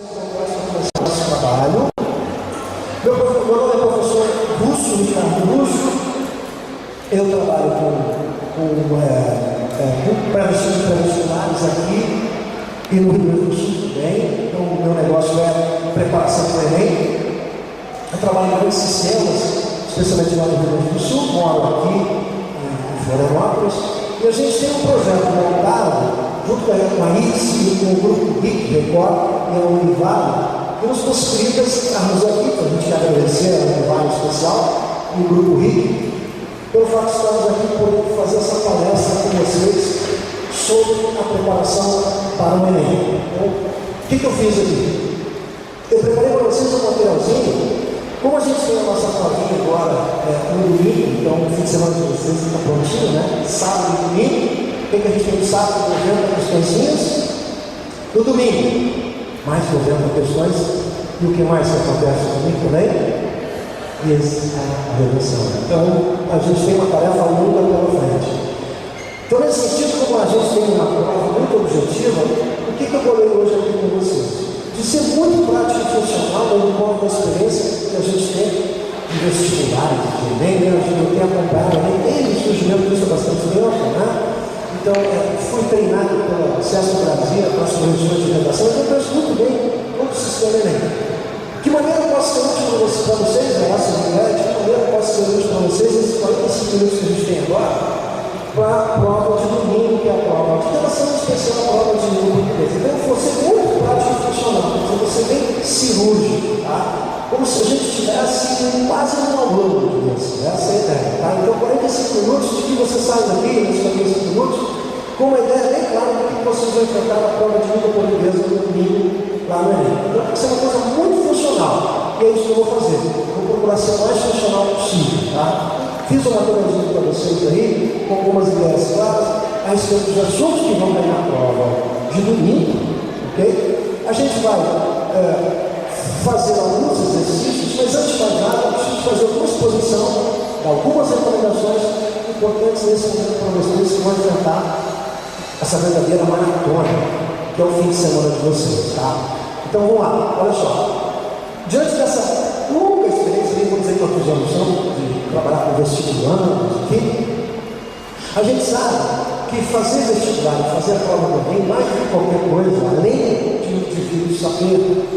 Nosso trabalho. Meu nome é professor Russo, Ricardo Russo. Eu trabalho com pré-vestibulares aqui e no Rio Grande do Sul também. Então, o meu negócio é preparação para o Enem. Eu trabalho em grandes sistemas, especialmente lá no Rio Grande do Sul, moro aqui em Florianópolis. E a gente tem um projeto montado, junto com a ICS e com o grupo RIC, Record e a Univale, que nos possibilita estarmos aqui, para a gente agradecer a Univale especial e o grupo RIC, pelo fato de estarmos aqui podendo fazer essa palestra com vocês sobre a preparação para o Enem. Então, o que eu fiz aqui? Eu preparei para vocês um materialzinho. Como a gente tem a nossa provinha agora no domingo, então o fim de semana de vocês está prontinho, né? Sábado e domingo. O que a gente tem no sábado? 90 questõezinhas. No domingo, mais 90 questões. E o que mais que acontece no domingo também? E a redação. Então, a gente tem uma tarefa longa pela frente. Então, nesse sentido, como a gente tem uma prova muito objetiva, o que eu falei hoje aqui com vocês? De ser muito prático e funcional, no modo da experiência que a gente tem de vestibulares, de Enem, né? A gente não tem acompanhado desde o surgimento disso há bastante tempo, né? Então, fui treinado pelo Acesso Brasil, para as correções de redação, então eu conheço muito bem todo o sistema Enem. De que maneira eu posso ser útil para vocês, né? Essa mulher, de que maneira eu posso ser útil para vocês nesses 45 minutos que a gente tem agora, para a prova de domingo, que é a prova de redação especial, a prova de língua portuguesa. Então, eu vou ser muito prático e funcional, eu vou ser bem cirúrgico, tá? Como se a gente estivesse quase num aulão, essa é a ideia, tá? Então, 45 minutos, de que você sai daqui, nesses 45 minutos, com uma ideia bem clara do que vocês vão enfrentar na prova de língua portuguesa no domingo, lá no Enem. Então, tem que ser uma coisa muito funcional, e é isso que eu vou fazer. Vou procurar ser o mais funcional possível, tá? Fiz uma materialzinho para vocês aí, com algumas ideias claras, a respeito dos assuntos que vão cair na prova de domingo, ok? A gente vai fazer alguns exercícios, mas antes de mais nada, eu preciso fazer uma exposição de algumas recomendações importantes nesse momento para vocês que vão enfrentar essa verdadeira maratona, que é o fim de semana de vocês, tá? Então vamos lá, olha só. Diante dessa longa experiência, nem vou dizer quantos anos são, de trabalhar com vestibulantes, enfim, a gente sabe que fazer vestibular e fazer a prova do Enem, mais do que qualquer coisa, além de um indivíduo saber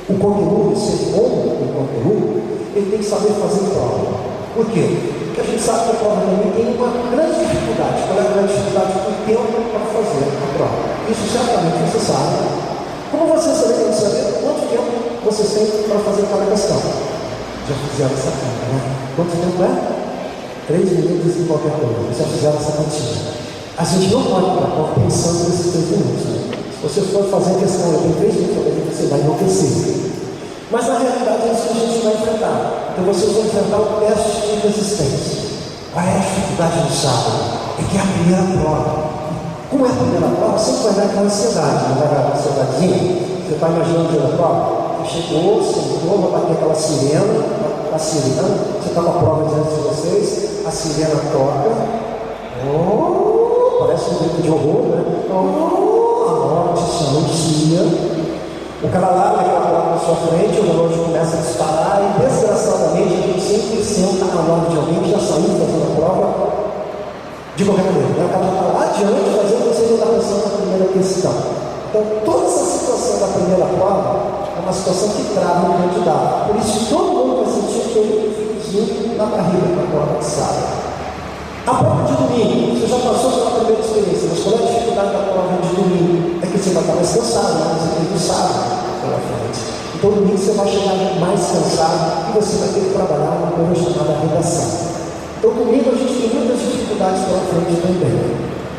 o conteúdo, ser bom no conteúdo, ele tem que saber fazer prova. Por quê? Porque a gente sabe que a prova também tem uma grande dificuldade. Qual é a grande dificuldade? O tempo para fazer a prova. Isso certamente você sabe. Como vocês também têm que saber quanto tempo vocês têm para fazer cada questão. Já fizeram essa conta, né? Quanto tempo é? 3 minutos e qualquer coisa. Já fizeram essa continha. A gente não pode ir para a prova pensando nesses 3 minutos. Né? Se você for fazer a questão, eu tenho 3 minutos, você vai enlouquecer. Mas na realidade é isso que a gente vai enfrentar. Então vocês vão enfrentar o teste de resistência. Qual é a dificuldade do sábado? É que é a primeira prova. Como é a primeira prova, sempre vai dar aquela ansiedade, não vai dar aquela ansiedadezinha? Você está imaginando o dia da prova? Você chegou, sentou, vai bater aquela sirena, você está com a prova diante de vocês, a sirena toca, parece um grito de horror, né? A morte se anuncia, o cara lá naquela prova na sua frente, o relógio começa a disparar e desgraçadamente a gente sempre senta ao lado de alguém que já saiu fazendo a prova de qualquer maneira. O cara está lá adiante fazendo você não está pensando na primeira questão. Então toda essa situação da primeira prova é uma situação que trava o candidato. Por isso todo mundo vai sentir aquele friozinho na barriga para a prova de sábado. A prova de domingo, você já passou pela primeira experiência, mas qual é a dificuldade da prova de domingo? É que você vai estar mais cansado, né? Você tem o sábado pela frente. Então domingo você vai chegar mais cansado e você vai ter que trabalhar uma coisa chamada redação. Então domingo a gente tem muitas dificuldades pela frente também.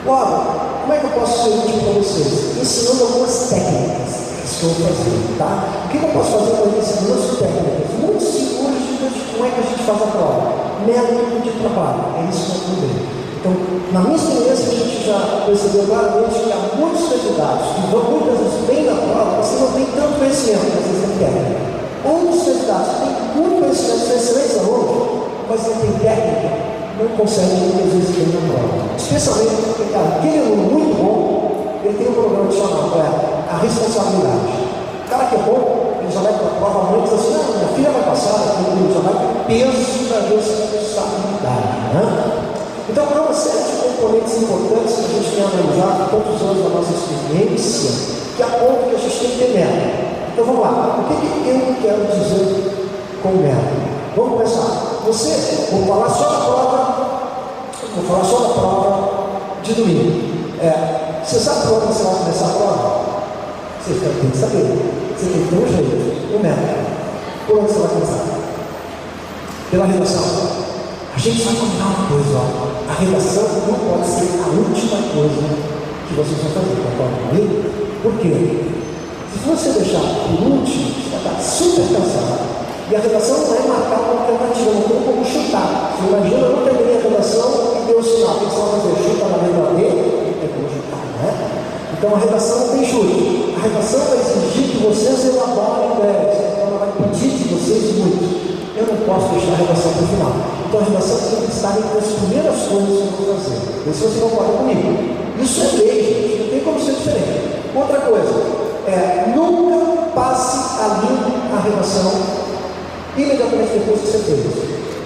Ora, como é que eu posso ser útil para vocês? Ensinando algumas técnicas que estou fazendo, tá? O que eu posso fazer para vocês? Duas técnicas muito cirúrgicas de como é que a gente faz a prova. Método de trabalho, é isso que eu vou ver. Então, na minha experiência, a gente já percebeu claramente que há muitos candidatos que vão muitas vezes bem na prova, você não tem tanto conhecimento, às vezes não quer. Outros candidatos que têm muito conhecimento, são excelentes alunos, mas não tem técnica, não conseguem muitas vezes bem na prova. Especialmente porque, aquele aluno muito bom, ele tem um problema adicional, é a responsabilidade. O cara que é bom? Ele já vai para a prova, a mãe diz assim, não, minha filha vai passar, ele já vai com peso da responsabilidade, né? Então, há uma série de componentes importantes que a gente tem analisado por tantos anos da nossa experiência, que apontam que a gente tem que ter meta. Então, vamos lá. O que eu quero dizer com meta? Vamos começar. Vou falar só da prova de domingo. Você sabe quando você vai começar a prova? Você tem que saber. Você tem que ter um jeito, um método. Por onde você vai começar? Pela redação. A gente vai combinar uma coisa, ó. A redação não pode ser a última coisa que vocês vão fazer, concorda comigo? Por quê? Se você deixar por último, você vai estar super cansado. E a redação não é marcar uma alternativa, não tem como chutar. Você imagina, eu não terminei a redação e deu o sinal. O que você vai fazer? Chuta na letra D? Não tem como chutar, né? Então a redação não tem chute. A redação vai exigir que vocês elaborem ideias. Então ela vai pedir de vocês muito. Eu não posso deixar a redação para o final. Então a redação tem que estar entre as primeiras coisas que eu vou fazer. Vê se você concorda comigo. Isso é lei, gente. Não tem como ser diferente. Outra coisa, nunca passe a limpo a redação imediatamente depois que você fez.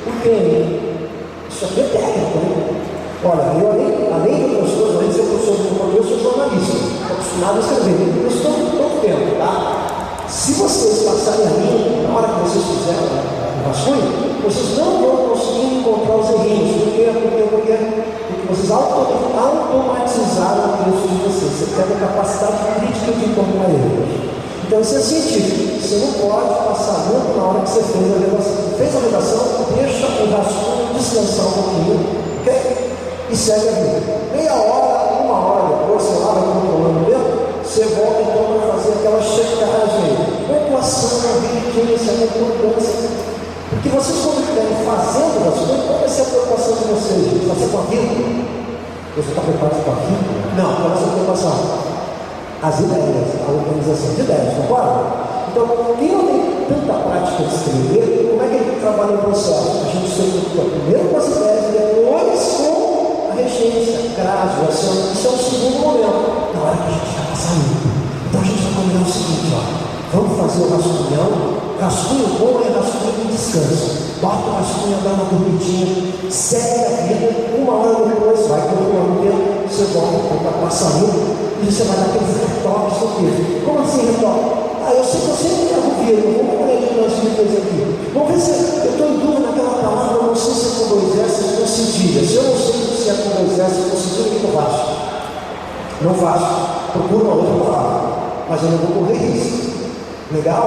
Porque isso aqui é técnico, né? Olha, eu além de outras coisas, além de ser professor de economia, eu sou jornalista, estou acostumado a escrever. Eu estou todo tempo, tá? Se vocês passarem a mim, na hora que vocês fizeram o rascunho, vocês não vão conseguir encontrar os errinhos. Porque vocês automatizaram o texto de vocês. Você tem a capacidade crítica de encontrar erros. Então isso é científico. Você não pode passar muito na hora que você fez a redação. Fez a redação, deixa o rascunho descansar um pouquinho, ok? E segue a vida. Meia hora, uma hora depois, sei lá, vai controlando o tempo, você volta então para fazer aquela checagem, pontuação, diligência, concordância. Porque vocês, quando estiverem fazendo o rascunho, qual vai ser a preocupação de vocês? Vai ser com a vírgula? Você está preocupado com a vírgula? Não, qual vai ser a preocupação? As ideias, a organização de ideias, concorda? Então, quem não tem tanta prática de escrever, como é que ele trabalha o processo? A gente se preocupa primeiro com as ideias, depois com a regência, graduação. Isso é o segundo momento, na hora que a gente vai passar limpo. Então a gente vai combinar o seguinte, ó. Vamos fazer o rascunhão. Rascunho bom é rascunho de descanso. Bota o rascunho, dá uma dormidinha, segue a vida, uma hora depois vai controlando o tempo, você volta para passar limpo. E você vai dar aqueles retoques do texto. Como assim retoque? Eu sei que eu sempre erro o vírgula, vamos ver aqui nós coisas aqui. Vamos ver se eu estou em dúvida naquela palavra, eu não sei se é com dois S ou com cedilha. Se eu não sei se é com dois S ou com cedilha, o que eu faço? Não faço. Procuro uma outra palavra. Mas eu não vou correr risco. Legal?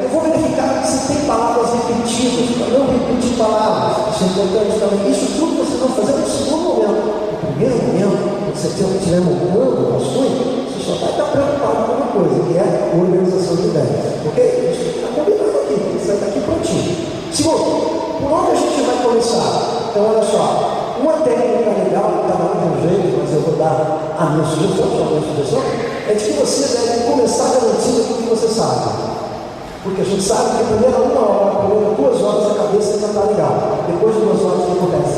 Eu vou verificar se tem palavras repetidas, para não repetir palavras. Isso é importante também. Isso tudo vocês vão fazer no segundo momento. No primeiro momento, quando você estiver montando o rascunho, você só vai estar preocupado com uma coisa, que é a organização de ideias. Ok? Isso está combinado aqui. Isso vai estar aqui prontinho. Segundo, por onde a gente vai começar? Então, olha só. Uma técnica legal, cada um de um jeito, mas eu vou dar a minha sugestão, é de que você deve começar garantindo aquilo que você sabe. Porque a gente sabe que a primeira 1 hora, a primeira 2 horas, a cabeça ainda está legal. Depois de 2 horas, o que acontece?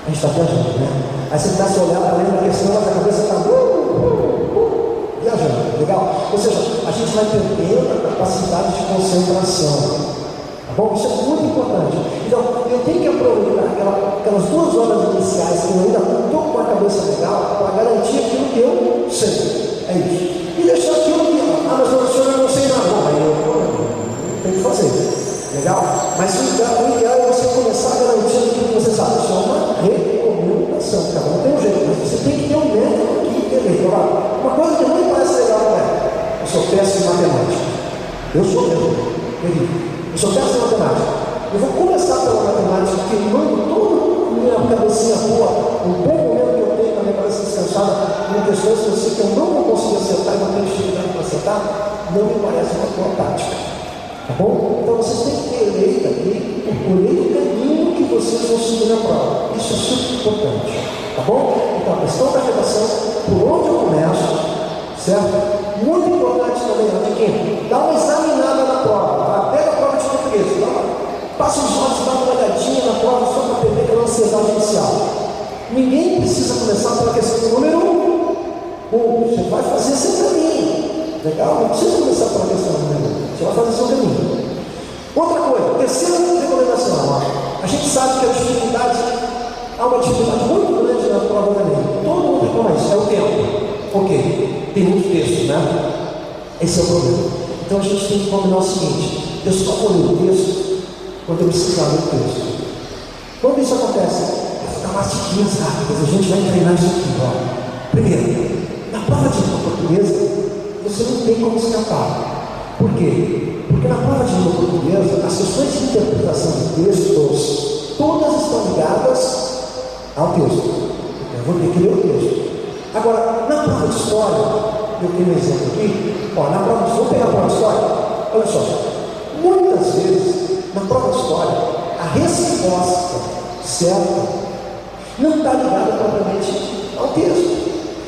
A gente está viajando, né? Aí você dá seu olhar para dentro da questão, mas a cabeça está viajando, legal? Ou seja, a gente vai perdendo a capacidade de concentração. Bom, isso é muito importante. Então, eu tenho que aproveitar aquelas 2 horas iniciais que eu ainda estou com a cabeça legal para garantir aquilo que eu sei. É isso. E deixar aquilo que, mas professor, eu não sei nada. Bom, aí eu tenho que fazer. Legal? Mas o ideal é você começar garantindo aquilo que você sabe. Isso é uma recomendação. Cada um tem um jeito, mas você tem que ter um método aqui, entendeu? Uma coisa que não me parece legal é: eu sou péssimo em matemática. Eu sou mesmo. Eu sou péssimo em matemática. Eu vou começar pela matemática, queimando toda a minha cabecinha boa, um bom momento que eu tenho na minha cabeça descansada, em questões que eu sei que eu não vou conseguir acertar e não tenho dificuldade para acertar, não me parece uma boa tática. Tá bom? Então vocês têm que ter eleito aqui, o caminho que vocês vão seguir na prova. Isso é super importante. Tá bom? Então a questão da redação, por onde eu começo, certo? Muito importante também, aqui, dá uma examinada na prova. Tá? Pega a prova de português, tá? Passa os olhos, dá uma olhadinha na prova só para perder aquela ansiedade inicial. Ninguém precisa começar pela questão número 1. Você vai fazer seu caminho. Legal? Não precisa começar pela questão do negócio. Você vai fazer seu caminho. Outra coisa, terceira recomendação. Ó. A gente sabe que há uma dificuldade muito grande na prova do Enem. Todo mundo reclama isso, é o tempo. Por quê? Tem muito texto, né? Esse é o problema. Então a gente tem que combinar o seguinte: eu só vou ler o texto quando eu precisar ler o texto. Quando isso acontece, eu vou dar umas diquinhas rápidas, a gente vai treinar isso aqui. Ó. Primeiro, na prova de língua portuguesa, você não tem como escapar. Por quê? Porque na prova de língua portuguesa, as questões de interpretação de textos, todas estão ligadas ao texto. Eu vou ter que ler o texto. Agora, na prova de história, eu tenho um exemplo aqui. Ó, na prova de história, vamos pegar a prova de história? Olha só, muitas vezes, na prova de história, a resposta certa não está ligada propriamente ao texto.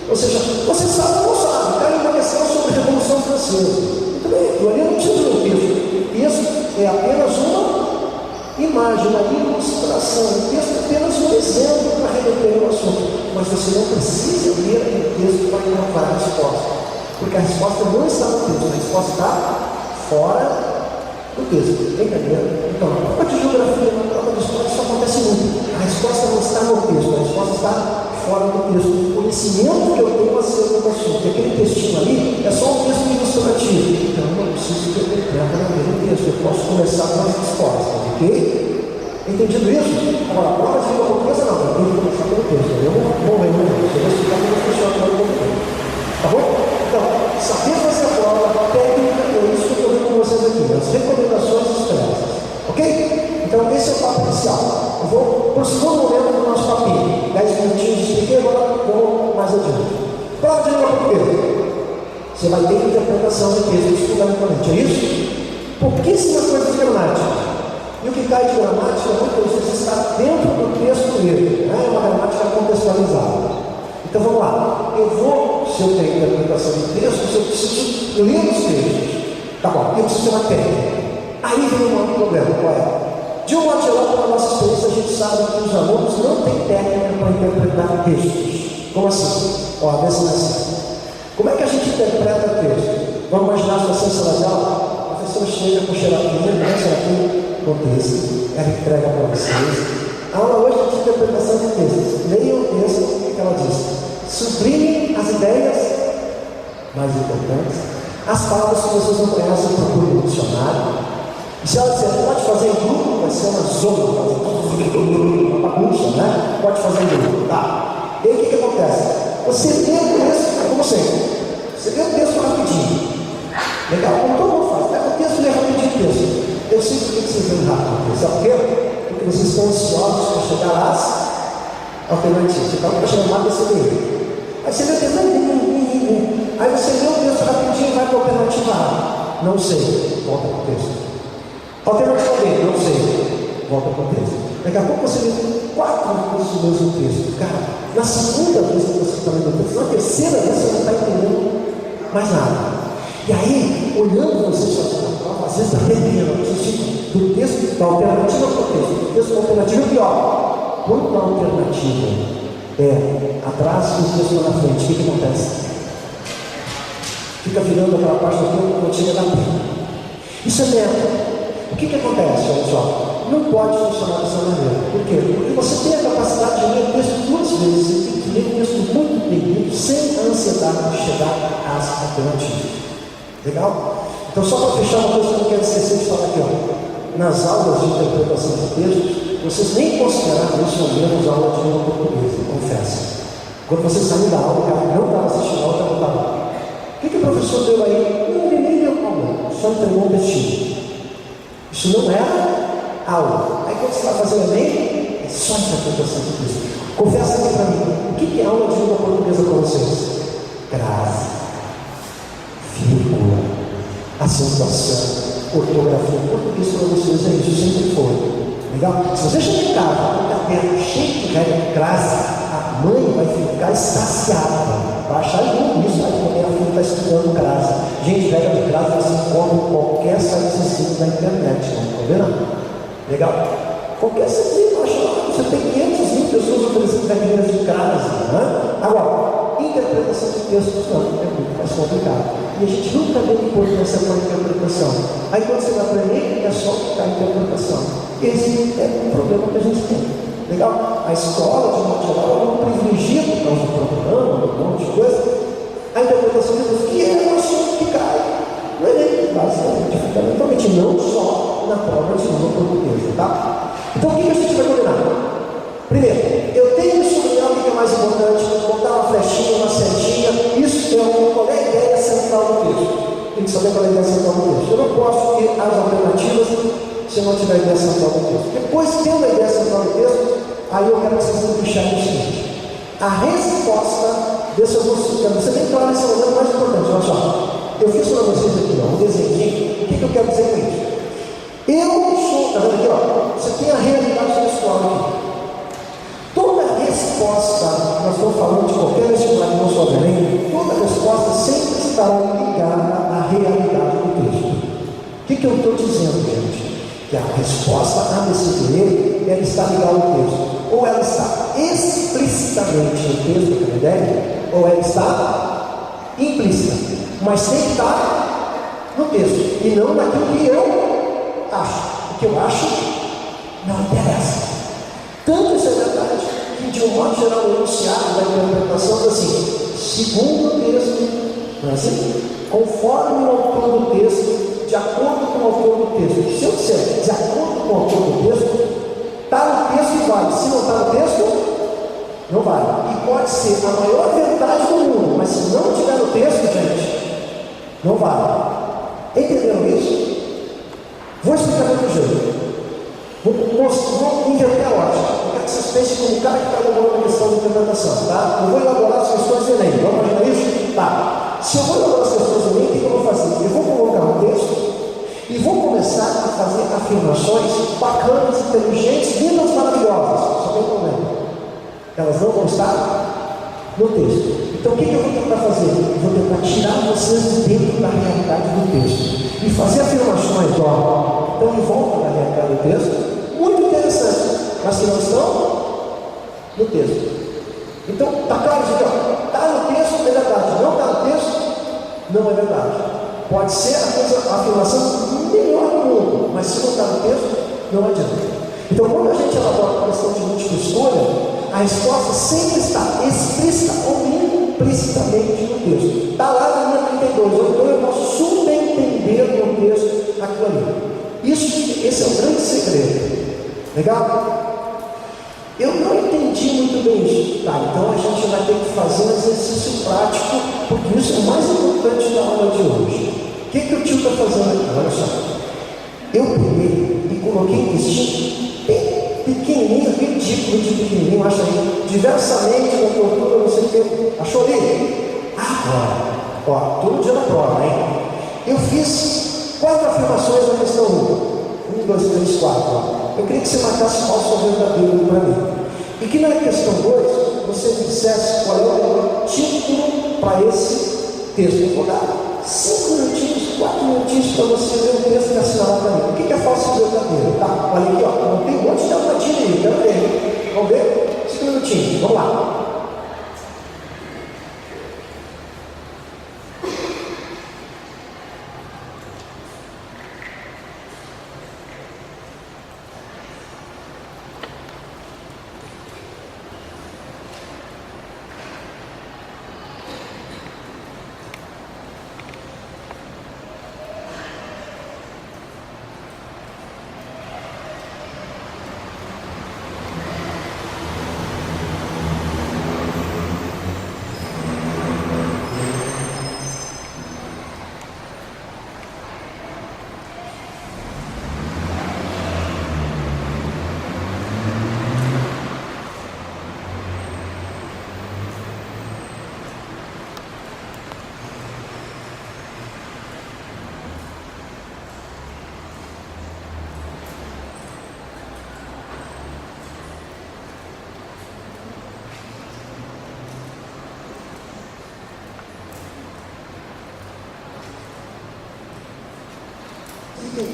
Ou seja, você sabe ou não sabe, caiu uma questão sobre a Revolução Francesa. Muito bem, eu ali não preciso ler o texto. O texto é apenas uma imagem, uma ilustração. O texto é apenas um exemplo para remeter o assunto. Mas você não precisa ler o texto para encontrar a resposta. Porque a resposta não está no texto, a resposta está fora do texto. Entendeu? Então, na prova de geografia, na prova de história, isso acontece muito. A resposta não está no texto, a resposta está fora do texto. O conhecimento que eu tenho acerca do assunto, que aquele textinho ali é só um texto ilustrativo. Então, eu não preciso que eu interprete no mesmo texto, eu posso começar com as respostas, ok? Entendido isso? Agora, a prova de língua portuguesa não, eu tenho que começar pelo texto. Eu vou ler, eu vou explicar como funciona a prova de língua. Tá bom? Então, saber fazer a prova técnica é isso que eu estou vendo com vocês aqui, as recomendações expressas. Ok? Então, esse é o papo inicial. Eu vou para o segundo momento do nosso papinho. 10 minutinhos de expliquei, agora vou mais adiante. Prova de língua portuguesa. Você vai ter interpretação de textos fundamentalmente, é isso? Pouquíssima coisa de gramática. E o que cai de gramática, muitas vezes está dentro do texto dele, né? É uma gramática contextualizada. Então vamos lá. Eu vou, se eu tenho interpretação de texto, se eu preciso ler os textos, tá bom, eu preciso ter uma técnica. Aí vem um outro problema, qual é? De um modo geral, pela nossa experiência, a gente sabe que os alunos não têm técnica para interpretar textos. Como assim? Ó, vê se não é assim. Como é que a gente interpreta texto? Vamos imaginar a situação sala de aula? A professora chega com xeroquinha, né, xeroquinha, com texto, ela entrega para vocês. A aula hoje é de interpretação de textos. Leiam o texto, o que ela diz? Sublime as ideias mais importantes, as palavras que vocês não conhecem, procurem no dicionário. E se ela disser, pode fazer em grupo, vai ser uma zona, uma bagunça, né? Pode fazer em grupo, tá? E aí o que acontece? Você lê o texto, como sempre, você lê o texto rapidinho. Legal, como todo mundo faz, pega o texto e lê rapidinho o texto. Eu sei por que vocês lêem rápido, sabe por quê? Porque vocês estão ansiosos para chegar às alternativas. Você acaba para chegar lá e você lê. Aí você lê o texto, aí você lê o texto rapidinho e vai para a alternativa A. Não sei, volta para o texto. Alternativa B, não sei, volta para o texto. Daqui a pouco você lê 4 vezes o mesmo texto. Cara, na segunda vez que você está lendo o texto, na terceira vez você não está entendendo mais nada. E aí, olhando você fazendo a prova, às vezes está perdendo, do texto, da alternativa para o texto, do texto da alternativa é pior. Quando a alternativa é atrás e o texto na frente, o que acontece? Fica virando aquela parte do tempo quando chega na frente. Isso é método. O que acontece, olha só? Não pode funcionar dessa maneira. Por quê? Porque você tem a capacidade de ler o texto 2 vezes, você tem que ler o texto muito bem, sem a ansiedade de chegar às alternativas. Legal? Então, só para fechar uma coisa que eu não quero esquecer de falar aqui, ó. Nas aulas de interpretação de textos, vocês nem consideraram isso ao menos aula de língua portuguesa, confesso. Quando vocês saem da aula, o cara não estava assistindo a aula, estava lá. O que o professor deu aí? Não, nem deu aula, só entregou um textinho. Isso não é aula. Aí quando você vai fazer o Enem, é só interpretação de texto. Confessa aqui para mim, o que é aula de língua portuguesa para vocês? Crase, vírgula, acentuação, ortografia. Português para vocês é isso, sempre foi. Legal? Se você chegar em casa com um caderno cheio de regra de crase, a mãe vai ficar extasiada. Vai achar isso, vai porque a filha está estudando crase. Gente, regra de crase você encontra em qualquer sitezinho da internet, não está vendo? Legal? Qualquer sitezinho, acha lá, você tem 500 mil pessoas oferecendo regras de crase. Né? Agora, em interpretação de textos não, é muito mais complicado. E a gente nunca deu importância para a interpretação. Aí quando você vai aprender, é só ficar a interpretação. Esse é um problema que a gente tem. Legal? A escola, de modo geral, não privilegia por causa do programa, um monte de coisa, a interpretação de Deus, que é um assunto que cai no Enem, basicamente, fundamentalmente, não só na prova de língua portuguesa, tá? Então, o que a gente vai combinar? Primeiro, eu tenho que sublinhar o que é mais importante, botar uma flechinha, uma setinha, isso é qual é a ideia central do texto. Tem que saber qual é a ideia central do texto. Eu não posso ir às alternativas se eu não tiver a ideia central do texto. Depois, tendo a ideia central do texto, aí eu quero que vocês deixarem o seguinte: a resposta desse eu vou explicando. Você tem que falar nesse momento mais importante. Olha só, eu fiz para vocês aqui um desenho. O que eu quero dizer com isso? Eu sou, está vendo aqui? Ó, você tem a realidade textual aqui. Toda resposta, nós estamos falando de qualquer vestibular que não só Enem, toda resposta sempre estará ligada à realidade do texto. O que eu estou dizendo, gente? Que a resposta a ABCDE, ela está ligada ao texto. Ou ela está explicitamente no texto da ideia, ou ela está implícita. Mas tem que estar no texto, e não naquilo que eu acho. O que eu acho não interessa. Tanto isso é verdade que, de um modo geral, o enunciado da interpretação é assim: segundo o texto, não é assim? Conforme o autor do texto, de acordo com o autor do texto. Se eu disser de acordo com o autor do texto, está no texto e vale. Se não está no texto, não vale. E pode ser a maior verdade do mundo, mas se não estiver no texto, gente, não vale. Entenderam isso? Vou explicar de outro jeito. Vou inverter a lógica. Eu quero que vocês pensem como o cara que está elaborando a questão de interpretação, tá? Eu vou elaborar as questões do Enem. Vamos imaginar isso? Tá. Se eu vou elaborar as questões do Enem, o que eu vou fazer? Eu vou colocar um texto e vou começar a fazer afirmações bacanas, inteligentes, lindas, maravilhosas. Só tem um problema: elas não vão estar no texto. Então o que eu vou tentar fazer? Eu vou tentar tirar vocês de dentro da realidade do texto e fazer afirmações, ó, estão em volta da realidade do texto, muito interessantes, mas que não estão no texto. Então, está claro isso aqui, ó. Está no texto, é verdade. Não está no texto, não é verdade. Pode ser a afirmação melhor do mundo, mas se não está no texto, não adianta. Então, quando a gente elabora a questão de múltipla escolha, a resposta sempre está explícita ou implicitamente no texto. Está lá na linha 32, então eu posso subentender no texto aquilo ali. Esse é o grande segredo. Legal? Eu não entendi muito bem isso. Tá, então a gente vai ter que fazer um exercício prático, porque isso é o mais importante da aula de hoje. O que o tio está fazendo aqui? Olha só. Eu peguei e coloquei um vestido bem pequenininho, ridículo de pequenininho, acho aí, diversamente na tortura, não sei o que. Achou ali? Agora, ó, todo dia na prova, hein? Eu fiz 4 afirmações na questão 1. 1, 2, 3, 4. Eu queria que você marcasse falso ou verdadeiro para mim. E que na questão 2, você me dissesse qual é o título para esse texto. Eu vou dar 5 minutinhos, 4 minutinhos para você ver o texto que assinalar para mim. O que é falso e verdadeiro? Tá, olha aqui, ó. Não tem um monte de alternativa aí, quero ver. Vamos ver? 5 minutinhos, vamos lá.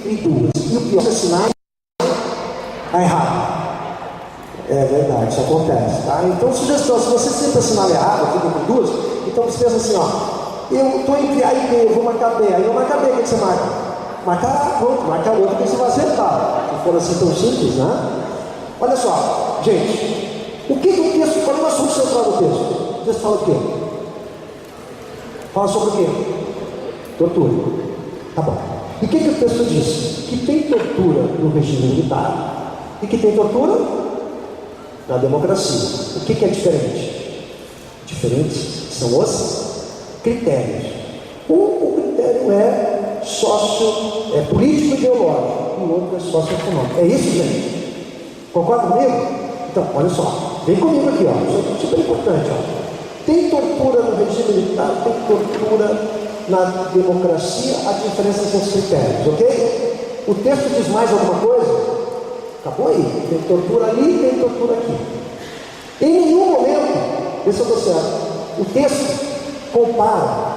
E duas. E o pior é assinar está errado. verdade, isso acontece, tá? Então, sugestão, se você sempre assinar errado, fica com duas, então você pensa assim, ó, eu estou entre A e B, eu vou marcar B, aí eu marcar B, o que você marca? Marca A, pronto, marca a outra que você vai acertar. Se for assim tão simples, né? Olha só, gente, o que o texto, qual é o assunto central do texto? O texto fala o quê? Fala sobre o quê? Tortura. Tá bom. E o que o texto diz? Que tem tortura no regime militar e que tem tortura na democracia. O que é diferente? Diferentes são os critérios. O critério é político e ideológico, e o outro é socioeconômico. É isso, gente? Concorda comigo? Então, olha só, vem comigo aqui, ó. Isso é super importante, ó. Tem tortura no regime militar, tem tortura na democracia, a diferença são os critérios, ok? O texto diz mais alguma coisa? Acabou aí. Tem tortura ali, tem tortura aqui. Em nenhum momento, vê se eu estou certo, o texto compara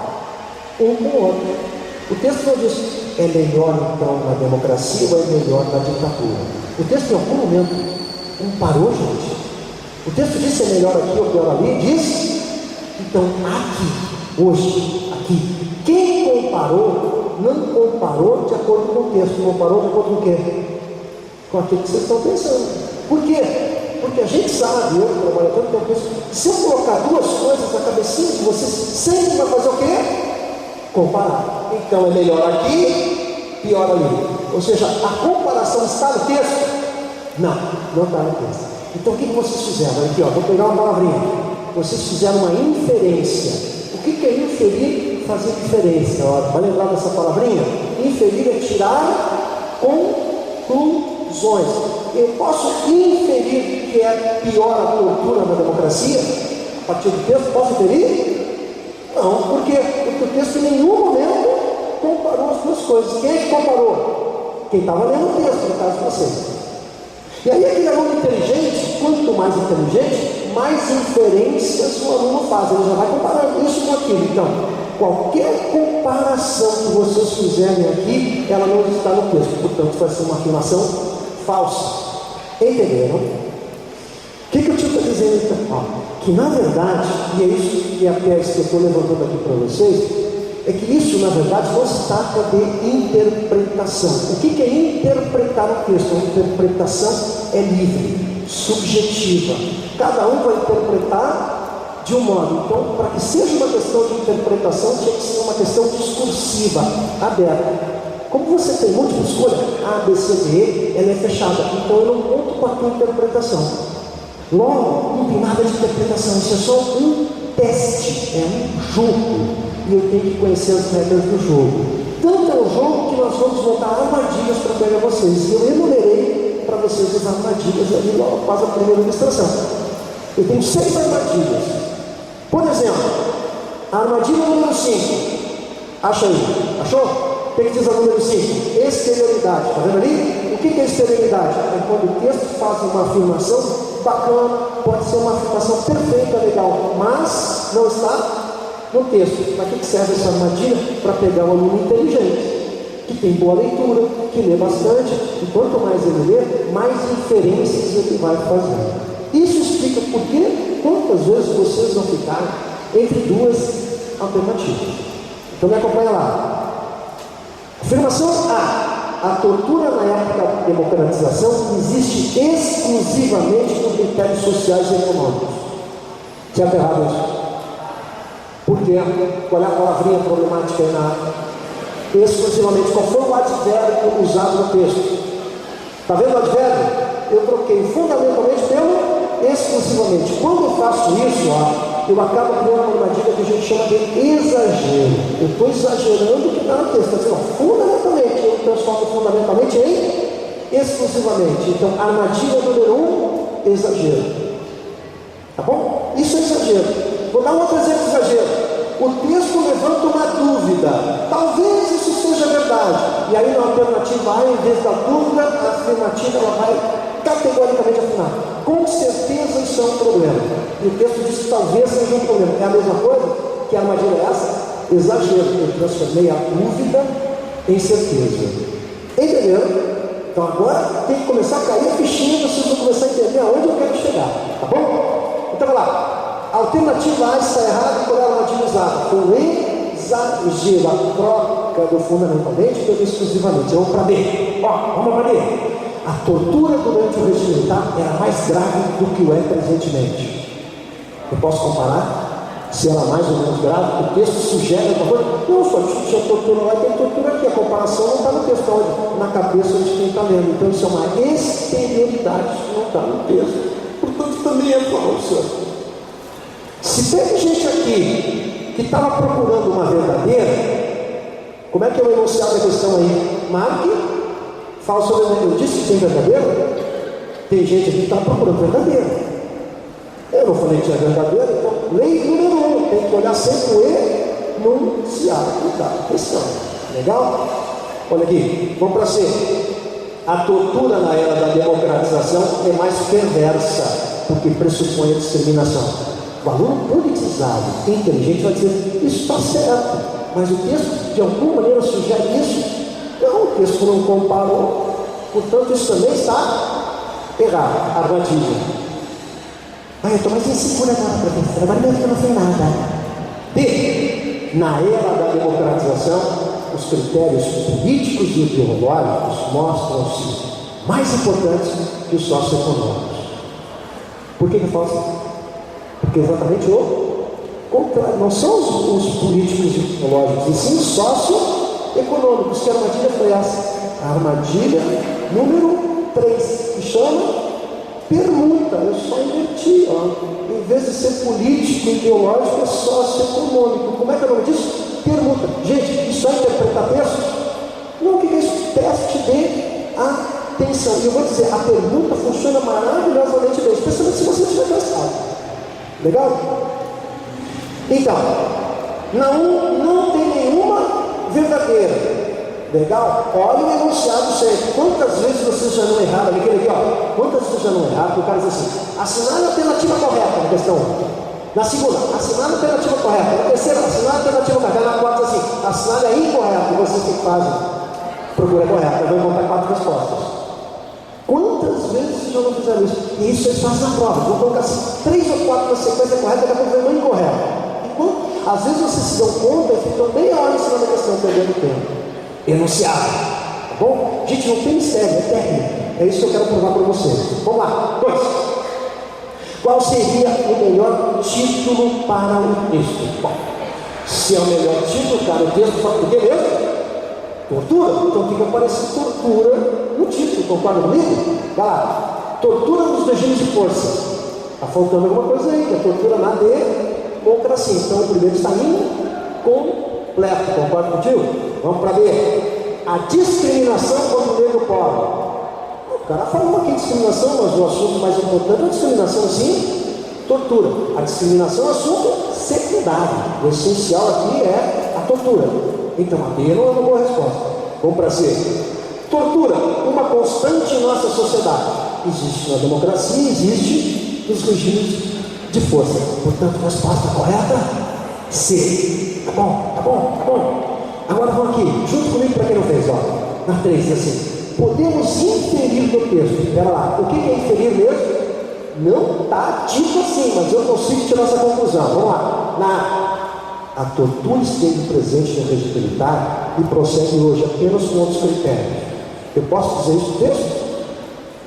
um com o outro. O texto não diz, é melhor então na democracia ou é melhor na ditadura. O texto em algum momento comparou, gente. O texto diz se é melhor aqui ou pior ali, diz, então aqui, hoje, aqui. Quem comparou, não comparou de acordo com o texto, comparou de acordo com o quê? Com aquilo que vocês estão pensando. Por quê? Porque a gente sabe, eu trabalho tanto tempo com isso, se eu colocar duas coisas na cabecinha de vocês, sempre vai fazer o quê? Comparar. Então é melhor aqui, pior ali. Ou seja, a comparação está no texto? Não está no texto. Então o que vocês fizeram? Aqui, ó, vou pegar uma palavrinha. Vocês fizeram uma inferência. O que é inferir e fazer diferença? Ó, vai lembrar dessa palavrinha? Inferir é tirar conclusões. Eu posso inferir que é pior a tortura na democracia? A partir do texto, posso inferir? Não, por quê? Porque o texto em nenhum momento comparou as duas coisas. Quem é que comparou? Quem estava lendo o texto, no caso de vocês. E aí aquele aluno inteligente, quanto mais inteligente, mais inferências o aluno faz. Ele já vai comparando isso com aquilo. Então, qualquer comparação que vocês fizerem aqui, ela não está no texto. Portanto, vai ser uma afirmação falsa. Entenderam? O que eu tinha para dizer então? Que na verdade, e é isso que a tese que eu estou levantando aqui para vocês, é que isso na verdade não se trata de interpretação. O que é interpretar o texto? A interpretação é livre, subjetiva. Cada um vai interpretar de um modo. Então, para que seja uma questão de interpretação, tinha que ser uma questão discursiva, aberta. Como você tem múltipla escolha, A, B, C, D, ela é fechada. Então eu não conto com a tua interpretação. Logo, não tem nada de interpretação, isso é só um teste, é um jogo, e eu tenho que conhecer as regras do jogo. Tanto é um jogo que nós vamos montar armadilhas para pegar vocês, e eu enumerei para vocês as armadilhas ali logo após a primeira ilustração. Eu tenho 6 armadilhas. Por exemplo, a armadilha número 5, acha aí, achou? O que diz a número 5? Exterioridade, está vendo ali? O que é exterioridade? É quando o texto faz uma afirmação bacana, pode ser uma afirmação perfeita, legal, mas não está no texto. Para que serve essa armadilha? Para pegar um aluno inteligente, que tem boa leitura, que lê bastante, e quanto mais ele lê, mais inferências ele vai fazer. Isso explica por que quantas vezes vocês vão ficar entre duas alternativas. Então me acompanha lá. Afirmação A. A tortura na época da democratização existe exclusivamente por critérios sociais e econômicos. Certo ou errado isso? Por quê? Qual é a palavrinha problemática aí na exclusivamente? Qual foi o advérbio usado no texto? Está vendo o advérbio? Eu troquei fundamentalmente pelo exclusivamente. Quando eu faço isso, eu acabo criando uma armadilha que a gente chama de exagero. Eu estou exagerando o que está no texto. Está dizendo, fundamentalmente, eu transformo fundamentalmente em exclusivamente. Então, armadilha número 1, exagero. Tá bom? Isso é exagero. Vou dar um outro exemplo de exagero. O texto levanta uma dúvida. Talvez isso seja verdade. E aí, na alternativa A, em vez da dúvida, a afirmativa ela vai categoricamente afirmar. Com certeza isso é um problema. E o texto diz que talvez seja um problema. É a mesma coisa? Que a armadilha é essa? Exagero. Eu transformei a dúvida em certeza. Entenderam? Então agora tem que começar a cair a fichinha, vocês vão começar a entender aonde eu quero chegar, tá bom? Então vai lá. A alternativa A está errada por ela utilizada. Foi um exagero, a troca do fundamentalmente pelo exclusivamente. Vamos para B. Ó, vamos para B. A tortura durante o regime militar era mais grave do que o é presentemente. Eu posso comparar? Se ela é mais ou menos grave, o texto sugere uma coisa. Não, só tinha tortura lá e tem tortura aqui. A comparação não está no texto, onde? Na cabeça de quem está lendo. Então isso é uma exterioridade que não está no texto. Portanto, também é falsa. Se teve gente aqui que estava procurando uma verdadeira, como é que eu enunciado a questão aí? Marque, falso ou verdadeiro. Eu disse que tem verdadeiro? Tem gente aqui que está procurando verdadeiro. Eu não falei que tinha verdadeiro, então, lei número 1, tem que olhar sempre o enunciado da questão. Legal? Olha aqui, vamos para C. A tortura na era da democratização é mais perversa, porque pressupõe a discriminação. O aluno politizado, inteligente, vai dizer, isso está certo, mas o texto de alguma maneira sugere isso. Não, o texto não comparou, portanto isso também está errado, armadilha. Eu estou mais insegura agora, professor. Agora mesmo que eu não sei nada. B. Na era da democratização, os critérios políticos e ideológicos mostram-se mais importantes que os socioeconômicos. Por que eu falo assim? Porque exatamente o contrário. Não são os políticos e ideológicos, e sim os socioeconômicos. Que armadilha foi essa? A armadilha número 3, que chama permuta. Eu só inverti, ó. Em vez de ser político, ideológico, é socioeconômico. Como é que é o nome disso? Permuta. Gente, isso é interpretar texto? Não, o que é isso? Teste de atenção. E eu vou dizer, a permuta funciona maravilhosamente bem, especialmente se você estiver cansado. Legal? Então, não tem nenhuma verdadeira. Legal? Olha o enunciado sempre. Quantas vezes vocês já não erraram ali? Aquele aqui, ó. Quantas vezes já não erraram? Porque o cara diz assim: assinar a alternativa correta na questão 1. Na segunda, assinar a alternativa correta. Na terceira, assinar a alternativa correta. Na quarta, assim, assinar é incorreto. E vocês que fazem? Procura correta. Eu vou encontrar 4 respostas. Quantas vezes vocês já não fizeram isso? E isso eles fazem na prova. Vou colocar assim, 3 ou 4 na sequência correta, daqui a pouco vem uma incorreta. Enquanto, às vezes vocês se dão conta e ficam meia hora ensinando a questão, perdendo tempo. Enunciado, tá bom? Gente, não tem mistério, é técnico. É isso que eu quero provar para vocês. Vamos lá, 2. Qual seria o melhor título para o texto? Bom, se é o melhor título, cara, o texto fala do que mesmo? Tortura. Então fica parecendo tortura no título, concorda comigo? Vai lá. Tortura nos regimes de força. Está faltando alguma coisa aí, que é tortura na democracia. Então o primeiro está incompleto, concorda contigo? Vamos para B. A discriminação contra o negro pobre. O cara falou aqui de discriminação, mas o assunto mais importante é a discriminação, sim, tortura. A discriminação é um assunto secundário. O essencial aqui é a tortura. Então a B não é uma boa resposta. Vamos para C. Tortura, uma constante em nossa sociedade. Existe na democracia, existe nos regimes de força. Portanto, a resposta correta, C. Tá bom, tá bom, tá bom. Agora vamos aqui, junto comigo para quem não fez, ó. Na 3, assim. Podemos inferir do texto. Espera lá, o que é inferir mesmo? Não está dito assim, mas eu consigo tirar essa conclusão. Vamos lá. A tortura esteve presente no regime militar e prossegue hoje apenas com outros critérios. Eu posso dizer isso no texto?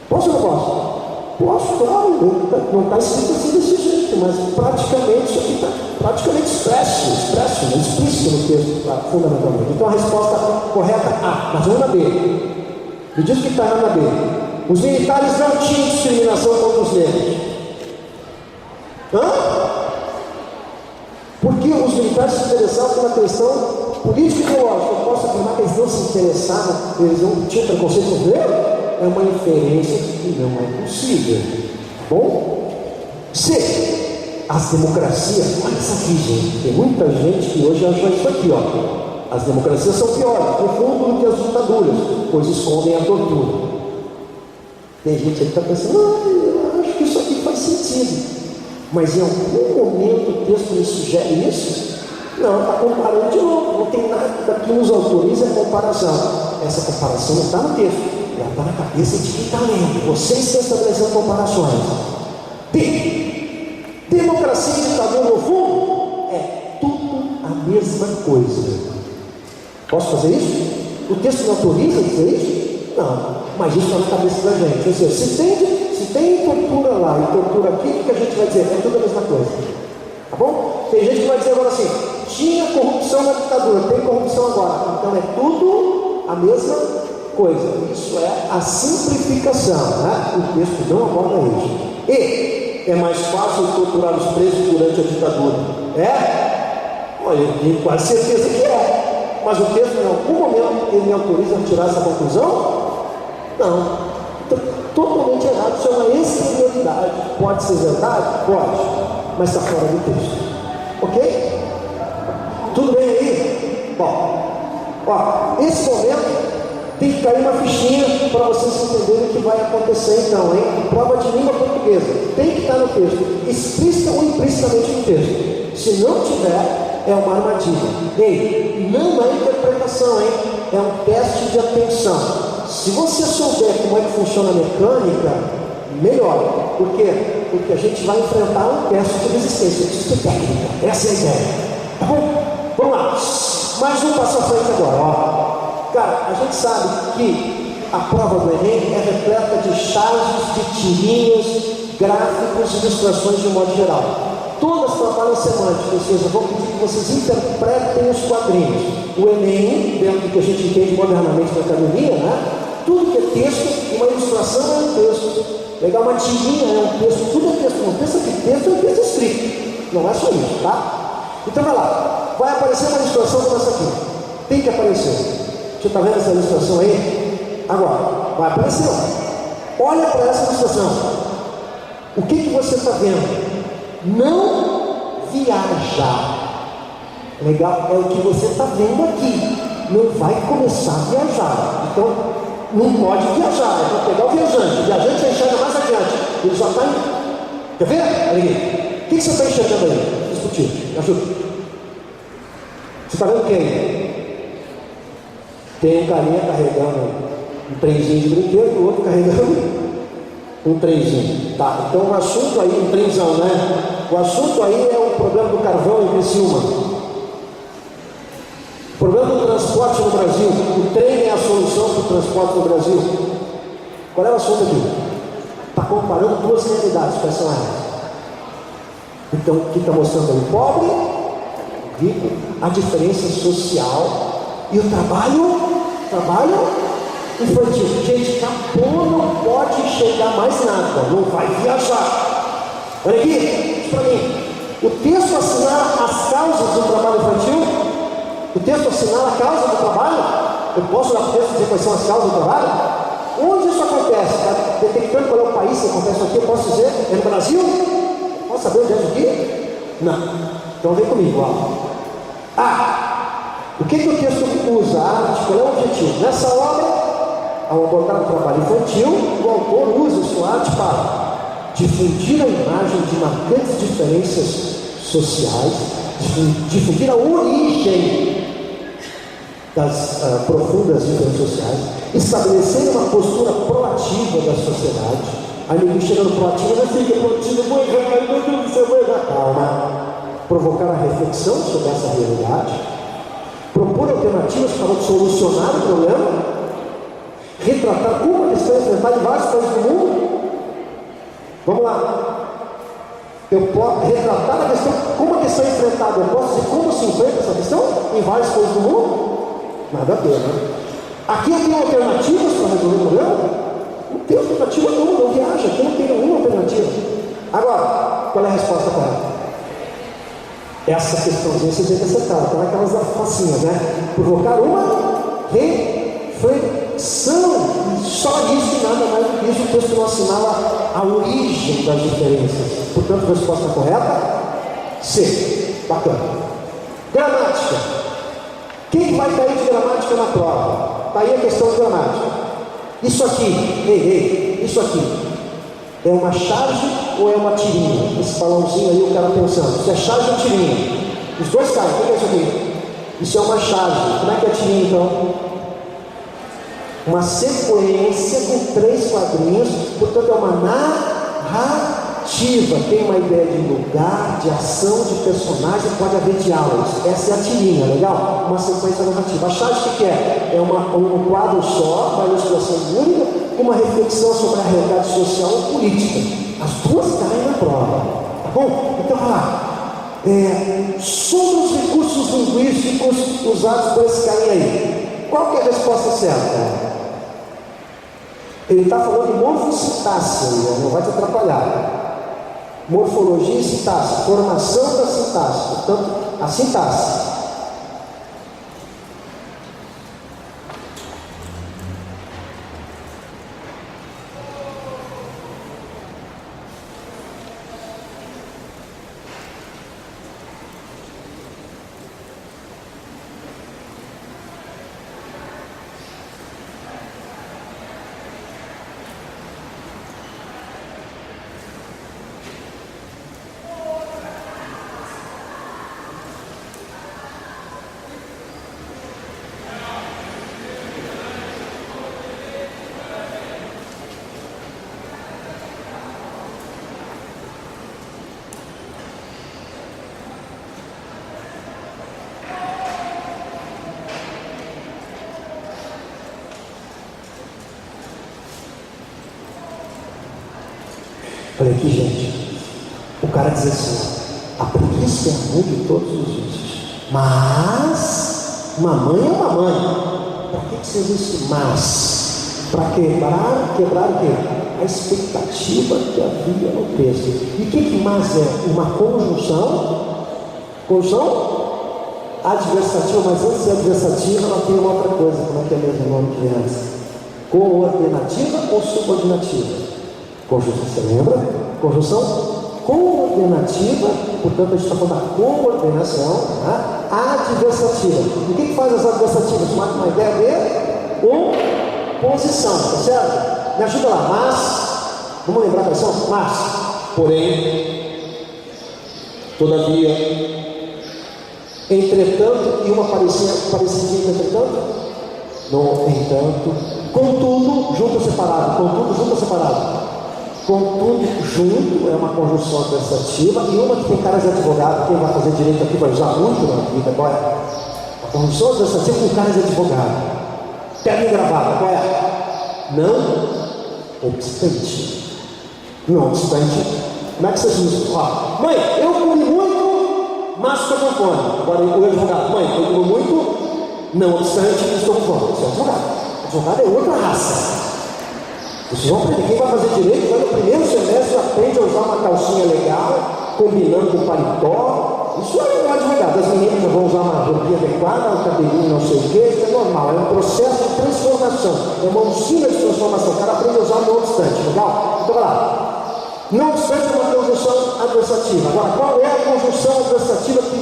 Posso ou não posso? Posso, claro. Não está escrito assim desse jeito, mas praticamente isso aqui está praticamente explícito no texto, fundamentalmente. Então a resposta correta A, mas vamos na B. Me diz que está na B. Os militares não tinham discriminação contra os negros. Porque os militares se interessavam pela questão política e ideológica. Eu posso afirmar que eles não se interessavam, eles não tinham preconceito com os negros? É uma inferência que não é possível. Bom? C. As democracias, olha isso aqui, gente. Tem muita gente que hoje acha isso aqui, ó. As democracias são piores, no fundo, do que as ditaduras, pois escondem a tortura. Tem gente que está pensando, eu acho que isso aqui faz sentido. Mas em algum momento o texto me sugere isso? Não, está comparando de novo. Não tem nada que nos autorize a comparação. Essa comparação não está no texto. está na cabeça de quem está lendo. Vocês estão estabelecendo comparações. Democracia e ditadura, no fundo, é tudo a mesma coisa. Posso fazer isso? O texto não autoriza a dizer isso? Não, mas isso está na cabeça da gente. Ou seja, se tem tortura lá e tortura aqui, o que a gente vai dizer? É tudo a mesma coisa. Tá bom? Tem gente que vai dizer agora assim: tinha corrupção na ditadura, tem corrupção agora. Então é tudo a mesma coisa. Isso é a simplificação, né? O texto não aborda isso. E é mais fácil torturar os presos durante a ditadura. É? Olha, eu tenho quase certeza que é. Mas o texto, em algum momento, ele me autoriza a tirar essa conclusão? Não. Totalmente errado. Isso é uma exterioridade. Pode ser verdade? Pode. Mas está fora do texto. Ok? Tudo bem aí? Bom, ó, esse momento tem que cair uma fichinha para vocês entenderem o que vai acontecer então, hein? Prova de língua portuguesa. Tem que estar no texto, explícita ou implicitamente no texto. Se não tiver, é uma armadilha. Ei, não é interpretação, hein? É um teste de atenção. Se você souber como é que funciona a mecânica, melhor. Por quê? Porque a gente vai enfrentar um teste de resistência. Isso é técnica. Essa é a ideia. Tá bom? Vamos lá. Mais um passo à frente agora, ó. Cara, a gente sabe que a prova do Enem é repleta de charges, de tirinhas, gráficos e ilustrações de um modo geral. Todas trabalham semântica, ou seja, vou pedir que vocês interpretem os quadrinhos. O Enem, dentro do que a gente entende modernamente na academia, né? Tudo que é texto, uma ilustração é um texto. Legal, uma tirinha é um texto, tudo é texto. Não pensa que texto é um texto escrito. Não é só isso, tá? Então vai lá, vai aparecer uma ilustração como essa aqui. Tem que aparecer. Você está vendo essa ilustração aí? Agora, vai aparecer lá. Olha para essa ilustração. O que você está vendo? Não viajar. Legal? É o que você está vendo aqui. Não vai começar a viajar. Então, não pode viajar. É para pegar o viajante. O viajante você enxerga mais adiante. Ele já está indo. Quer ver? Olha aqui. O que você está enxergando aí? Discutir. Me ajuda. Você está vendo quem? Tem um carinha carregando um trenzinho de brinquedo, o outro carregando um trenzinho. Tá, então o assunto aí, um trenzão, né? O assunto aí é o problema do carvão em Criciúma. O problema do transporte no Brasil. O trem é a solução para o transporte no Brasil. Qual é o assunto aqui? Está comparando duas realidades, quais são elas? Então, o que está mostrando aí? O pobre, o rico, a diferença social e o trabalho infantil. Gente, acabou, não pode chegar mais nada, não vai viajar. Olha aqui, diz para mim. O texto assinala as causas do trabalho infantil? O texto assinala a causa do trabalho? Eu posso olhar para o texto e dizer quais são as causas do trabalho? Onde isso acontece? Está detectando qual é o país que acontece isso aqui? Eu posso dizer, é no Brasil? Posso saber onde é isso aqui? Não. Então vem comigo, ó. O que o texto usa? A arte, qual é o objetivo? Nessa obra, ao abordar o trabalho infantil, o autor usa sua arte para difundir a imagem de marcantes diferenças sociais, difundir a origem das profundas diferenças sociais, estabelecer uma postura proativa da sociedade. Aí ninguém chegando proativo, não fica proativo, meu Deus do céu, calma. Provocar a reflexão sobre essa realidade, propor alternativas para solucionar o problema, retratar como a questão é enfrentada em vários países do mundo. Vamos lá. Eu posso retratar a questão, como a questão é enfrentada. Eu posso dizer como se enfrenta essa questão em vários países do mundo? Nada a ver, né? Aqui eu tenho alternativas para resolver o problema? Não tem alternativa nenhuma, não viaja. Aqui não tem nenhuma alternativa. Agora, qual é a resposta correta? Essa questãozinha você tem que acertar, está naquelas facinhas, né? Provocar uma reflexão. Só isso e nada mais do que isso. O texto não assinala a origem das diferenças. Portanto, a resposta correta? C. Bacana. Gramática. Quem vai cair de gramática na prova? Está aí a questão de gramática. Isso aqui, isso aqui. É uma charge ou é uma tirinha? Esse balãozinho aí, o cara pensando, isso é charge ou tirinha? Os dois caem, o que é isso aqui? Isso é uma charge. Como é que é a tirinha então? uma sequência com 3 quadrinhos, portanto é uma narrativa, tem uma ideia de lugar, de ação, de personagem, pode haver diálogos. Essa é a tirinha, legal? Uma sequência narrativa. A chave o que é? É um quadro só, uma ilustração única, com uma reflexão sobre a realidade social ou política. As duas caem na prova, tá bom? Então, olha lá. Sobre os recursos linguísticos usados por esse carinha aí, qual que é a resposta certa? Ele está falando de morfossintaxe, não vai te atrapalhar. Morfologia e sintaxe, formação da sintaxe, portanto, a sintaxe. Olha aqui, gente. O cara diz assim: a preguiça é a mãe de todos os vícios. Mas mamãe é mamãe. Para que você usa esse mas? Para quebrar o quê? A expectativa que havia no texto. E o que mas é? Uma conjunção? Conjunção? Adversativa, mas antes de adversativa ela tem uma outra coisa. Como é que é mesmo o nome que vem antes? Coordenativa ou subordinativa? Conjunção, você lembra? Conjunção coordenativa, portanto a gente está falando da coordenação, tá? Adversativa. E o que faz as adversativas? Uma ideia de oposição, tá certo? Me ajuda lá, mas, vamos lembrar quais são? Mas, porém, todavia, entretanto, e uma parecidinha entretanto, no entanto, contudo, junto ou separado, contudo, junto ou separado. Contudo, junto é uma conjunção adversativa, e uma que tem caras de advogado, quem vai fazer direito aqui vai usar muito na vida, qual é? A conjunção adversativa com caras de advogado. Termo gravado, qual é? Não obstante. Não obstante. Como é que vocês dizem? Ó, mãe, eu comi muito, mas estou com fome. Agora o advogado, mãe, eu comi muito, não obstante, estou com fome. Isso é advogado. Advogado é outra raça. Vocês vão aprender, quem vai fazer direito vai no primeiro semestre, aprende a usar uma calcinha legal, combinando com paletó. Isso é um advogado. As meninas já vão usar uma roupinha adequada, um cabelinho não sei o que, isso é normal, é um processo de transformação, é uma usina de transformação. O cara aprende a usar não obstante, legal? Então vai lá. Não obstante é uma conjunção adversativa. Agora, qual é a conjunção adversativa que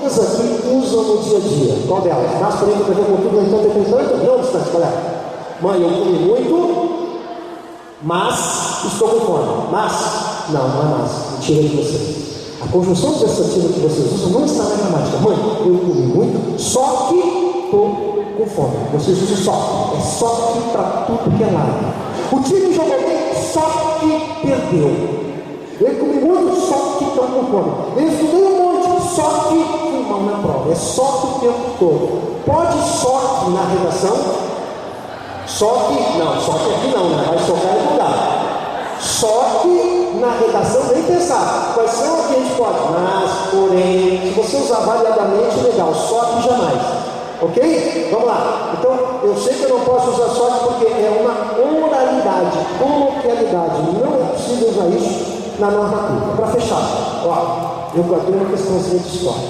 vocês aqui usam no dia a dia? Qual delas? Mas, porém, que eu com tudo, no entanto, não obstante, qual é? Mãe, eu comi muito, mas estou com fome. Mas, não é mas, mentira de vocês. A conjunção adversativa que vocês usam não está na gramática. Mãe, eu comi muito, só que estou com fome. Vocês usam só. É só que para tudo que é lado. O time jogou bem, só que perdeu. Eu comi muito, só que estou com fome. Eu estudei um monte, só que fui mal na prova. É só que o tempo todo. Pode só que na redação. Só que, não, só que aqui não, né? Vai socar e mudar. Só que na redação nem pensar. Quais são aqui a gente pode? Mas, porém, se você usar variadamente, legal. Só que jamais. Ok? Vamos lá. Então, eu sei que eu não posso usar só que porque é uma oralidade, coloquialidade. Não é possível usar isso na norma curta. Para fechar, ó, eu guardei uma questãozinha de história.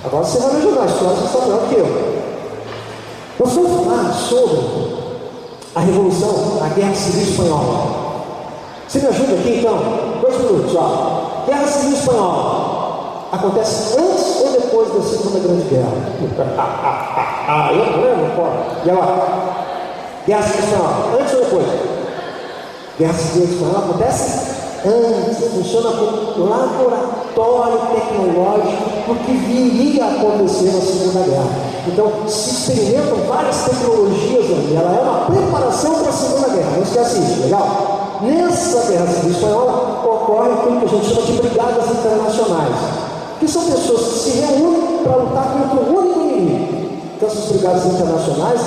Agora você vai me ajudar. A história você sabe melhor que eu. Nós vamos falar sobre a Revolução, a Guerra Civil Espanhola. Você me ajuda aqui então? 2 minutos, ó. Guerra Civil Espanhola acontece antes ou depois da Segunda Grande Guerra? Eu não lembro, pô. E agora? Guerra Civil Espanhola, antes ou depois? Guerra Civil Espanhola acontece antes, funciona como laboratório tecnológico, porque viria a acontecer na Segunda Guerra. Então, se experimentam várias tecnologias ali. Ela é uma preparação para a Segunda Guerra. Não esquece isso, legal? Nessa Guerra Civil Espanhola ocorre aquilo que a gente chama de brigadas internacionais, que são pessoas que se reúnem para lutar contra um único inimigo. Então, essas brigadas internacionais,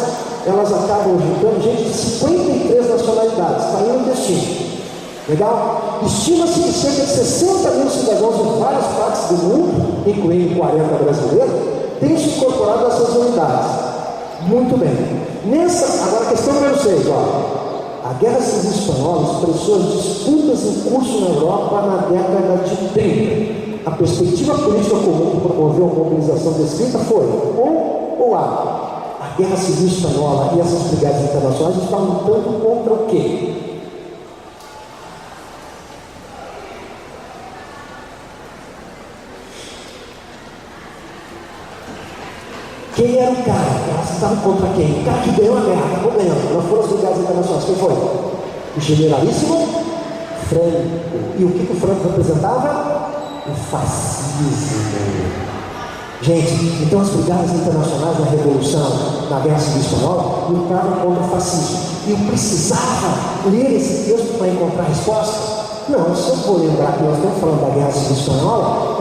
elas acabam juntando gente de 53 nacionalidades, está aí no destino. Legal? Estima-se que cerca de 60 mil cidadãos de várias partes do mundo, incluindo 40 brasileiros, tenham se incorporado a essas unidades. Muito bem. Agora a questão número 6, a Guerra Civil Espanhola expressou as disputas em curso na Europa na década de 30. A perspectiva política comum que promoveu a mobilização descrita foi ou a Guerra Civil Espanhola e essas brigadas internacionais estavam lutando contra o quê? Quem era o cara? Elas estavam contra quem? O cara que ganhou a guerra, acabou ganhando. Não foram as brigadas internacionais. Quem foi? O generalíssimo Franco. E o que o Franco representava? O fascismo. Gente, então as brigadas internacionais na Revolução, na Guerra Civil Espanhola, lutavam contra o fascismo. E eu precisava ler esse texto para encontrar a resposta? Não, se eu for lembrar que nós estamos falando da Guerra Civil Espanhola,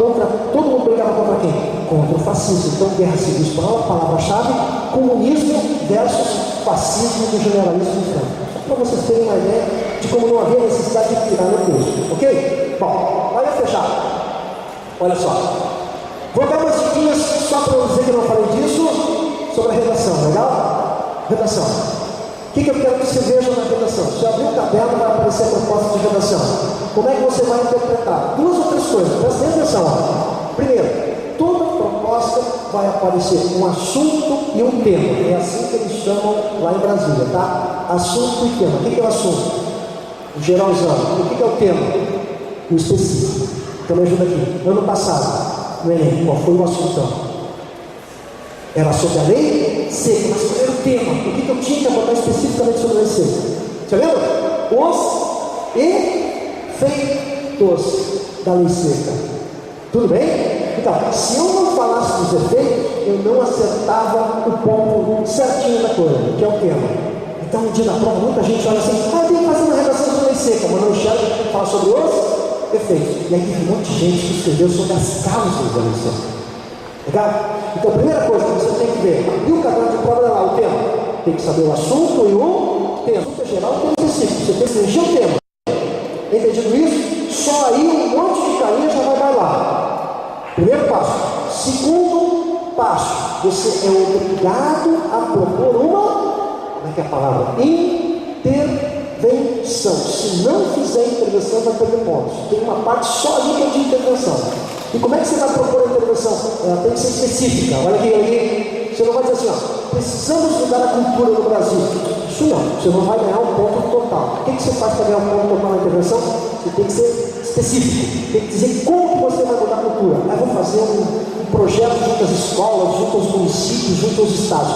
todo mundo brigava contra quem? Contra o fascismo. Então, Guerra Civil Espanhola, palavra-chave, comunismo versus fascismo do generalíssimo Franco. Só para vocês terem uma ideia de como não havia necessidade de tirar no texto, ok? Bom, olha fechar. Olha só. Vou dar umas diquinhas só para eu dizer que eu não falei disso, sobre a redação, legal? Redação. O que eu quero que você veja na redação? Se abrir o caderno, vai aparecer a proposta de redação. Como é que você vai interpretar? Duas ou três coisas, presta atenção. Primeiro, toda proposta vai aparecer um assunto e um tema. É assim que eles chamam lá em Brasília, tá? Assunto e tema. O que é o assunto? O geralzão. O que é o tema? O específico. Então me ajuda aqui. Ano passado, no Enem, qual foi o assunto? Era sobre a lei seca, mas qual era o tema? O que eu tinha que abordar especificamente sobre a lei seca? Você lembra? Os efeitos da lei seca. Tudo bem? Então, se eu não falasse dos efeitos, eu não acertava o ponto certinho da coisa, que é o tema. Então, no dia da prova, muita gente olha assim, eu tenho que fazer uma redação sobre a lei seca, mas não enxerga que fala sobre os efeitos. E aí tem um monte de gente que escreveu sobre as causas da lei seca. Legal? Então, a primeira coisa que você tem que ver, abrir o caderno de prova, olha lá, o tema. Tem que saber o assunto e o tema. O assunto é geral, o tema é específico. Você tem que preencher o tema. Entendido isso? Só aí um monte de carinha já vai bailar. Primeiro passo. Segundo passo, você é obrigado a propor uma, como é que é a palavra? Intervenção. Se não fizer intervenção, vai perder pontos. Tem uma parte só ali que é de intervenção. E como é que você vai propor a intervenção? Ela tem que ser específica. Olha aqui, você não vai dizer assim, precisamos mudar a cultura no Brasil. Isso não, você não vai ganhar um ponto total. O que você faz para ganhar um ponto total na intervenção? Você tem que ser específico, tem que dizer como que você vai mudar a cultura. Aí vou fazer um projeto junto às escolas, junto aos municípios, junto aos estados.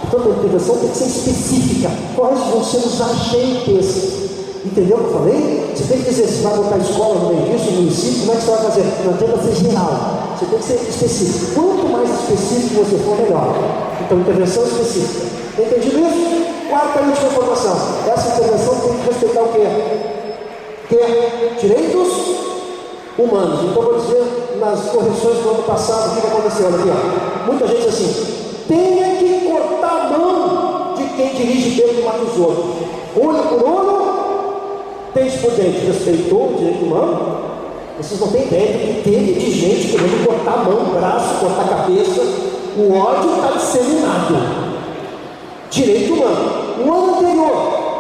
Portanto, a intervenção tem que ser específica. Quais vão ser os agentes? Entendeu o que eu falei? Você tem que dizer se vai botar escola no meio disso, no município, como é que você vai fazer? Não adianta ser geral. Você tem que ser específico. Quanto mais específico você for, melhor. Então, intervenção específica. Entendido isso? Quarta e última informação. Essa intervenção tem que respeitar o quê? Direitos humanos. Então, vou dizer nas correções do ano passado, o que aconteceu? Olha aqui, muita gente assim, tenha que cortar a mão de quem dirige bem e mata os outros. Olho por olho, dente por dente. Respeitou o direito humano? Vocês não têm ideia do que teve de gente querendo cortar a mão, o braço, cortar a cabeça. O ódio está disseminado. Direito humano. No ano anterior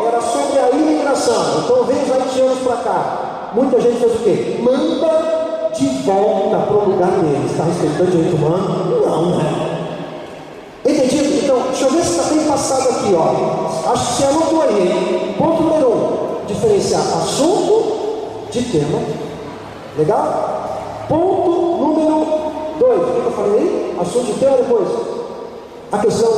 era sobre a imigração. Então vem os haitianos para cá. Muita gente fez o quê? Manda de volta para o lugar deles. Está respeitando o direito humano? Não, né? Entendido? Então, deixa eu ver se está bem passado aqui, ó. Acho que você anotou aí, hein? Ponto número 1. Diferenciar assunto de tema. Legal? Ponto número 2. O que eu falei aí? Assunto de tema depois. A questão,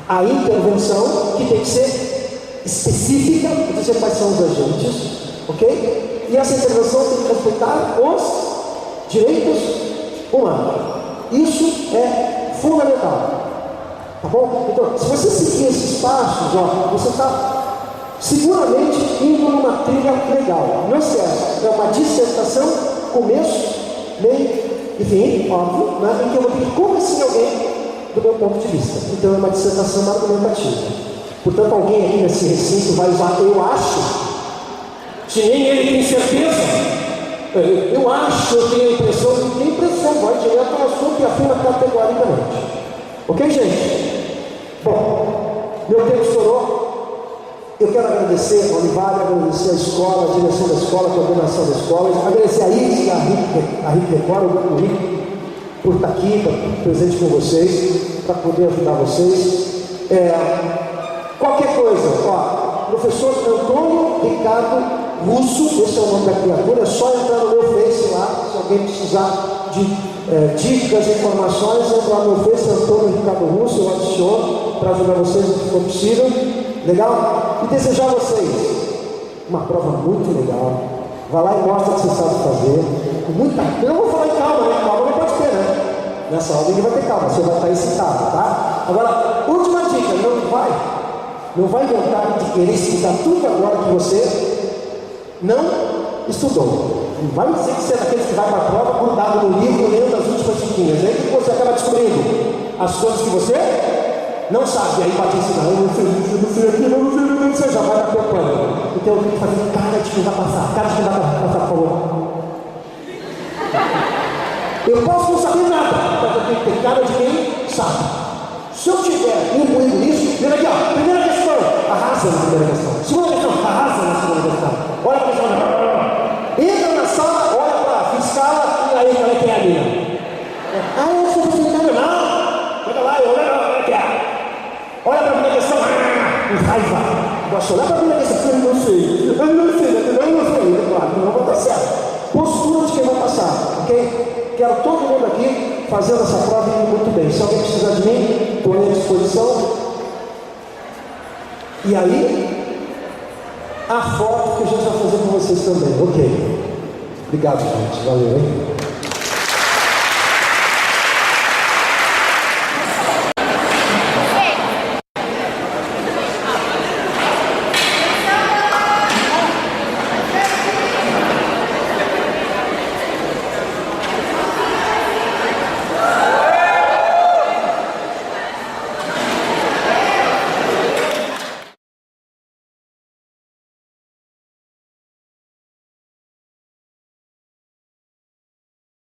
a intervenção, que tem que ser específica, para dizer quais são os agentes, ok? E essa intervenção tem que respeitar os direitos humanos. Isso é fundamental. Tá bom? Então, se você seguir esses passos, ó, você está seguramente indo numa trilha legal. Não esquece, é uma dissertação, começo, meio e fim, óbvio, né? Em que eu vou ter que convencer alguém do meu ponto de vista. Então é uma dissertação argumentativa. Portanto, alguém aqui nesse recinto vai usar eu acho, se nem ele tem certeza, eu acho, eu tenho a impressão, não tem impressão, vai direto ao assunto e afirma categoricamente. Ok, gente? Bom, meu tempo estourou. Eu quero agradecer a Olivária, agradecer a escola, a direção da escola, a coordenação da escola, agradecer a Iris e a Rick Decora, o grupo Rick, por estar aqui, para estar presente com vocês, para poder ajudar vocês. Qualquer coisa, ó, professor Antônio Ricardo Russo, esse é o nome da criatura, é só entrar no meu Face lá, se alguém precisar de dicas, informações, entra lá no meu Face, Antônio Ricardo Russo, eu adiciono para ajudar vocês no que for possível. Legal? E desejar a vocês uma prova muito legal. Vá lá e mostra o que você sabe fazer. Com muita. Eu não vou falar em calma, né? Calma não pode ter, né? Nessa aula ninguém vai ter calma, você vai estar excitado, tá? Agora, última dica: não vai inventar de querer estudar tudo agora que você não estudou. Não vai dizer que você é daqueles que vai para a prova grudado no livro, lendo as últimas diquinhas. Aí que você acaba descobrindo as coisas que você não sabe, aí pode ensinar, eu não sei, já vai acompanhando. Então eu tenho que fazer cara de quem vai passar, cara de quem vai passar, por favor. Eu posso não saber nada, mas eu tenho que ter cara de quem sabe. Se eu tiver imbuído nisso, vem aqui, ó, primeira questão, arrasa na primeira questão. Segunda questão, arrasa na segunda questão. Olha para a entra na sala, olha para a fiscal, e aí qual é que é a minha? Eu sou professor, não, chega lá e olha que é. Olha para a primeira questão, com raiva. Gosto de olhar para a primeira questão, eu não sei, claro, não vai dar certo. Postura de quem vai passar, ok? Quero todo mundo aqui fazendo essa prova e muito bem. Se alguém precisar de mim, estou à disposição. E aí, a foto que a gente vai fazer com vocês também, ok? Obrigado, gente. Valeu, hein?